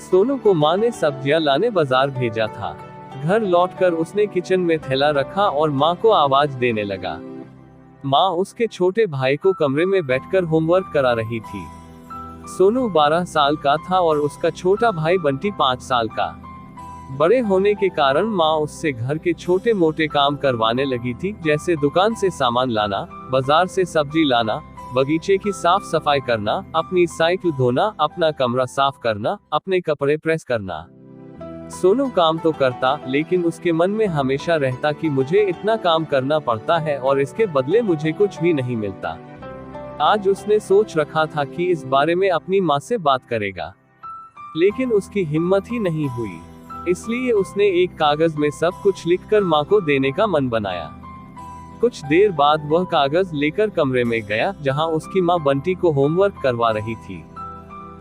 सोनू को माँ ने सब्जियां लाने बाजार भेजा था। घर लौटकर उसने किचन में थैला रखा और माँ को आवाज देने लगा। माँ उसके छोटे भाई को कमरे में बैठकर होमवर्क करा रही थी। सोनू 12 साल का था और उसका छोटा भाई बंटी 5 साल का। बड़े होने के कारण माँ उससे घर के छोटे मोटे काम करवाने लगी थी, जैसे दुकान से सामान लाना, बाजार से सब्जी लाना, बगीचे की साफ सफाई करना, अपनी साइकिल धोना, अपना कमरा साफ करना, अपने कपड़े प्रेस करना। सोनू काम तो करता, लेकिन उसके मन में हमेशा रहता कि मुझे इतना काम करना पड़ता है और इसके बदले मुझे कुछ भी नहीं मिलता। आज उसने सोच रखा था कि इस बारे में अपनी माँ से बात करेगा, लेकिन उसकी हिम्मत ही नहीं हुई। इसलिए उसने एक कागज में सब कुछ लिखकर माँ को देने का मन बनाया। कुछ देर बाद वह कागज लेकर कमरे में गया, जहां उसकी माँ बंटी को होमवर्क करवा रही थी।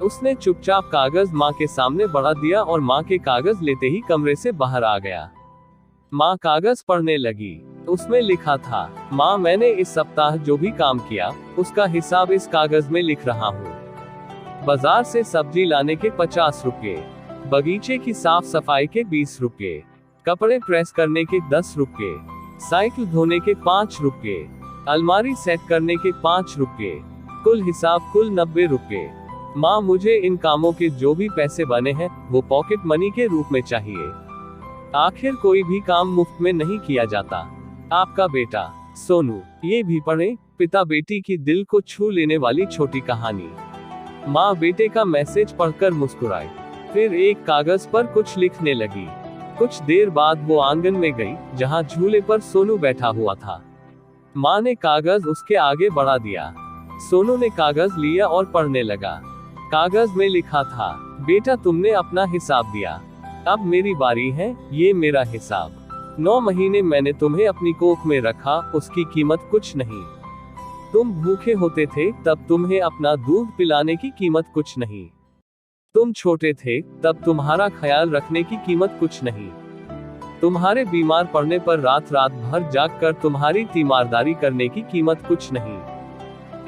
उसने चुपचाप कागज माँ के सामने बढ़ा दिया और माँ के कागज लेते ही कमरे से बाहर आ गया। माँ कागज पढ़ने लगी। उसमें लिखा था, माँ मैंने इस सप्ताह जो भी काम किया उसका हिसाब इस कागज में लिख रहा हूँ। बाजार से सब्जी लाने के 50 रुपये, बगीचे की साफ सफाई के 20 रुपये, कपड़े प्रेस करने के 10 रुपये, साइकिल धोने के 5 रुपये, अलमारी सेट करने के 5 रुपये, कुल हिसाब कुल 90 रुपये। माँ मुझे इन कामों के जो भी पैसे बने हैं वो पॉकेट मनी के रूप में चाहिए। आखिर कोई भी काम मुफ्त में नहीं किया जाता। आपका बेटा सोनू। ये भी पढ़ें, पिता बेटी की दिल को छू लेने वाली छोटी कहानी। माँ बेटे का मैसेज पढ़कर मुस्कुराई, फिर एक कागज पर कुछ लिखने लगी। कुछ देर बाद वो आंगन में गई, जहां झूले पर सोनू बैठा हुआ था। माँ ने कागज उसके आगे बढ़ा दिया। सोनू ने कागज लिया और पढ़ने लगा। कागज में लिखा था, बेटा तुमने अपना हिसाब दिया, अब मेरी बारी है, ये मेरा हिसाब। 9 महीने मैंने तुम्हें अपनी कोख में रखा, उसकी कीमत कुछ नहीं। तुम भूखे होते थे तब तुम्हें अपना दूध पिलाने की कीमत कुछ नहीं। तुम छोटे थे तब तुम्हारा ख्याल रखने की कीमत कुछ नहीं। तुम्हारे बीमार पड़ने पर रात रात भर जागकर तुम्हारी तीमारदारी करने की कीमत कुछ नहीं।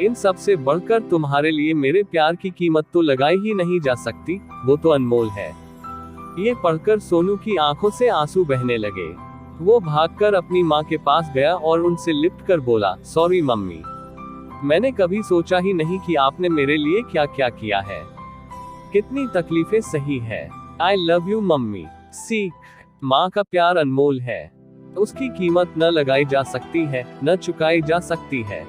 इन सब से बढ़कर तुम्हारे लिए मेरे प्यार की कीमत तो लगाई ही नहीं जा सकती, वो तो अनमोल है। ये पढ़कर सोनू की आंखों से आंसू बहने लगे। वो भागकर अपनी माँ के पास गया और उनसे लिपट कर बोला, सॉरी मम्मी, मैंने कभी सोचा ही नहीं कि आपने मेरे लिए क्या क्या किया है। कितनी तकलीफें सही है। I love you mummy. सीख, माँ का प्यार अनमोल है, उसकी कीमत न लगाई जा सकती है, न चुकाई जा सकती है।